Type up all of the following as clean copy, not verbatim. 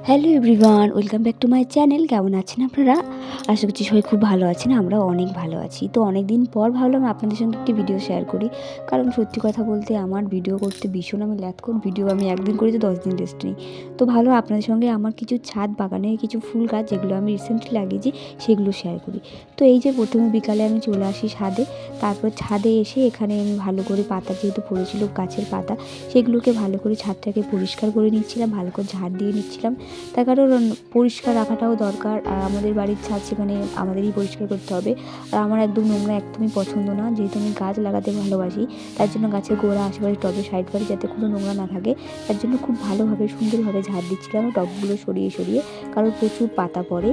Hello everyone, welcome back to my channel. কেমন আছেন আপনারা? আশা করছি সবাই খুব ভালো আছেন। আমরাও অনেক ভালো আছি। তো অনেক দিন পর ভাবলাম আপনাদের সঙ্গে একটি ভিডিও শেয়ার করি। কারণ সত্যি কথা বলতে আমার ভিডিও করতে ভীষণ আমি ল্যাথখোর। ভিডিও আমি একদিন করি তো 10 দিন রেস্ট নিই। তো ভালো আপনাদের সঙ্গে আমার কিছু ছাদ বাগানের কিছু ফুল গাছ যেগুলো আমি রিসেন্টলি লাগিয়েছি সেগুলো শেয়ার করি। তো এই যে প্রথমে বিকালে আমি চলে আসি ছাদে। তারপর ছাদে এসে এখানে আমি ভালো করে পাতা যেহেতু পড়েছিল গাছের পাতা, সেগুলোকে ভালো করে ছাদটাকে পরিষ্কার করে নিচ্ছিলাম, ভালো করে ঝাড় দিয়ে নিচ্ছিলাম। তার কারণ পরিষ্কার রাখাটাও দরকার। আর আমাদের বাড়ির ছাদ সেখানে আমাদেরই পরিষ্কার করতে হবে। আর আমার একদম নোংরা একদমই পছন্দ না, যেহেতু আমি গাছ লাগাতে ভালোবাসি। তার জন্য গাছের গোড়া আশেপাশে টবে সাইড করে যাতে কোনো নোংরা না থাকে, তার জন্য খুব ভালোভাবে সুন্দরভাবে ঝাড় দিচ্ছিলাম টবগুলো সরিয়ে সরিয়ে। কারণ প্রচুর পাতা পড়ে,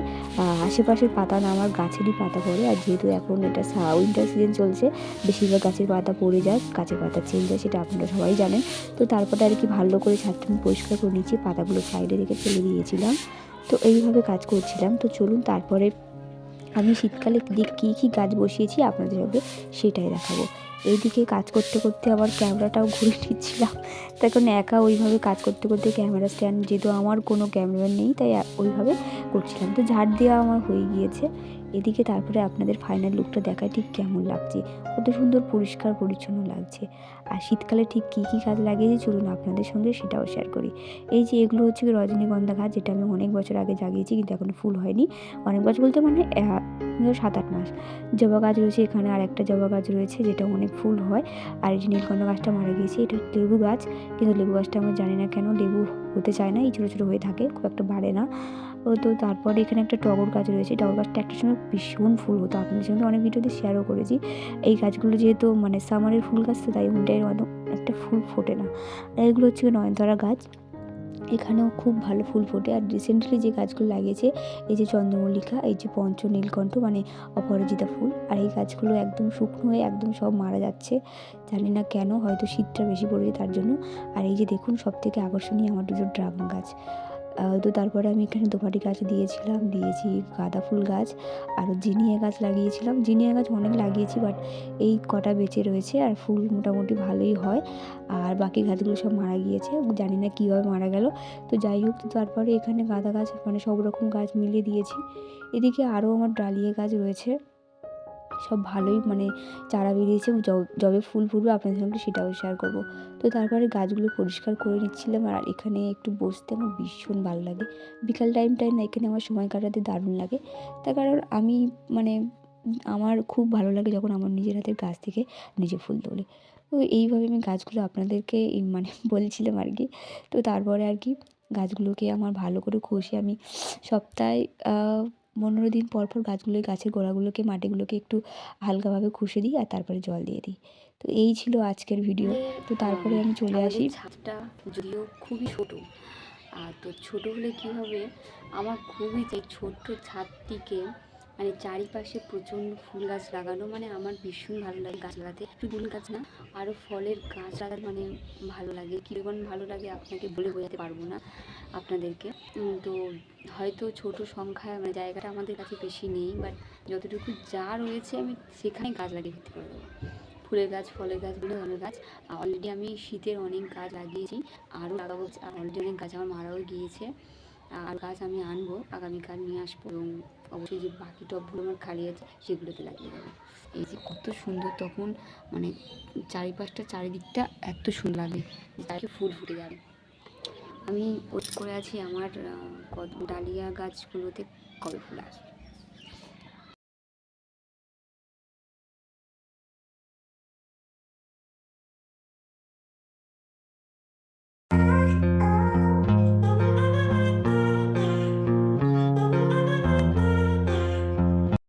আশেপাশের পাতা না আমার গাছেরই পাতা পড়ে। আর যেহেতু এখন এটা উইন্টার সিজন চলছে, বেশিরভাগ গাছের পাতা পড়ে যায়, গাছের পাতা চেঞ্জ হয়, সেটা আপনারা সবাই জানেন। তো তারপরে আর কি ভালো করে ছাদটা আমি পরিষ্কার করে নিচ্ছি, পাতাগুলো সাইডে রেখে ফেলে দিয়েছিলাম। তো এইভাবে কাজ করছিলাম। তো চলুন তারপরে আমি শীতকালে কী কী গাছ বসিয়েছি আপনাদের সঙ্গে সেটাই দেখাবো। এইদিকে কাজ করতে করতে আবার ক্যামেরাটাও ঘুরে নিচ্ছিলাম, তার কারণ একা ওইভাবে কাজ করতে করতে ক্যামেরা স্ট্যান্ড যেহেতু আমার কোনো ক্যামেরাম্যান নেই, তাই ওইভাবে করছিলাম। তো ঝাড় দেওয়া আমার হয়ে গিয়েছে। এদিকে তারপরে আপনাদের ফাইনাল লুকটা দেখায় ঠিক কেমন লাগছে, কত সুন্দর পরিষ্কার পরিচ্ছন্ন লাগছে। আর শীতকালে ঠিক কী কী গাছ লাগিয়েছি চলুন আপনাদের সঙ্গে সেটাও শেয়ার করি। এই যে এগুলো হচ্ছে রজনীগন্ধা গাছ, যেটা আমি অনেক বছর আগে জাগিয়েছি কিন্তু এখনও ফুল হয়নি। অনেক বছর বলতে মানে 7-8 মাস। জবা গাছ রয়েছে এখানে, আর একটা জবা গাছ রয়েছে যেটা অনেক ফুল হয়। আর এই যে নীলকণ্ঠ গাছটা মারা গিয়েছে, এটা লেবু গাছ, কিন্তু লেবু গাছটা আমার জানি না কেন লেবু হতে চায় না, এই ছোটো ছোটো হয়ে থাকে, খুব একটা বাড়ে না। তো তারপরে এখানে একটা টগর গাছ রয়েছে, টগর গাছটা একটা সময় ভীষণ ফুল হতো, আপনাদের সঙ্গে অনেক ভিডিওতে শেয়ারও করেছি। এই গাছগুলো যেহেতু মানে সামারের ফুল গাছ, তো তাই উইন্টারের মতো একটা ফুল ফোটে না। আর এগুলো হচ্ছে নয়নতারা গাছ, এখানেও খুব ভালো ফুল ফোটে। আর রিসেন্টলি যে গাছগুলো লাগিয়েছে, এই যে চন্দ্রমল্লিকা, এই যে পঞ্চ নীলকণ্ঠ মানে অপরাজিতা ফুল, আর এই গাছগুলো একদম শুকনো হয়ে একদম সব মারা যাচ্ছে, জানি না কেন, হয়তো শীতটা বেশি পড়েছে তার জন্য। আর এই যে দেখুন সবথেকে আকর্ষণীয় আমার দুটো ড্রাগন গাছ। তো তারপরে আমি এখানে দোপাটি গাছ দিয়েছি গাঁদা ফুল গাছ, আরও জিনিয়া গাছ লাগিয়েছিলাম। জিনিয়া গাছ অনেক লাগিয়েছি, বাট এই কটা বেঁচে রয়েছে, আর ফুল মোটামুটি ভালোই হয়। আর বাকি গাছগুলো সব মারা গিয়েছে, জানি না কীভাবে মারা গেল। তো যাই হোক, তো তারপরে এখানে গাঁদা গাছ মানে সব রকম গাছ মিলিয়ে দিয়েছি। এদিকে আরও আমার ডালিয়া গাছ রয়েছে, সব ভালোই মানে চারা বেরিয়েছে, যবে ফুল ফুটবে আপনাদের সঙ্গে সেটাও শেয়ার করব। তো তারপরে গাছগুলো পরিষ্কার করে নিচ্ছিলাম। আর এখানে একটু বসতে আমার ভীষণ ভালো লাগে, বিকাল টাইমটায় না এখানে আমার সময় কাটাতে দারুণ লাগে। তার কারণ আমি মানে আমার খুব ভালো লাগে যখন আমার নিজের হাতের গাছ থেকে নিজে ফুল তোলে। তো এইভাবে আমি গাছগুলো আপনাদেরকে মানে বলছিলাম আর কি। তো তারপরে আর কি গাছগুলোকে আমার ভালো করে ঘষে আমি সপ্তাহে 15 দিন পর পর গাছের গোড়াগুলোকে মাটিগুলোকে একটু হালকাভাবে ঘষে দিই, আর তারপরে জল দিয়ে দিই। তো এই ছিল আজকের ভিডিও। তো তারপরে আমি চলে আসি। ছাদটা যদিও খুবই ছোট, আর তো ছোট হলে কী হবে, আমার খুবই চাই ছোট্ট ছাদটিকে মানে চারিপাশে প্রচণ্ড ফুল গাছ লাগানো, মানে আমার ভীষণ ভালো লাগে গাছ লাগাতে। ফুল গাছ না, আরও ফলের গাছ লাগাতে মানে ভালো লাগে, কীরকম ভালো লাগে আপনাকে বলে বোঝাতে পারবো না আপনাদেরকে। তো হয়তো ছোট সংখ্যায় মানে জায়গাটা আমাদের কাছে বেশি নেই, বাট যতটুকু যা রয়েছে আমি সেখানে গাছ লাগিয়ে ফেলতে পারবো। ফুলের গাছ, ফলের গাছ, বিভিন্ন ধরনের গাছ। অলরেডি আমি শীতের অনেক গাছ লাগিয়েছি, আরও লাগাবো। অলরেডি অনেক গাছ আমার মারাও গিয়েছে, আর গাছ আমি আনবো, আগামীকাল নিয়ে আসবো, এবং অবশ্যই যে বাকি টবগুলো আমার খালি আছে সেগুলোতে লাগিয়ে দেবো। এই যে কত সুন্দর তখন মানে চারিদিকটা এত সুন্দর লাগে, তাকে ফুল ফুটে যাবে। আমি ওয়েট করে আছি আমার ডালিয়া গাছগুলোতে কবে ফুল আসবে।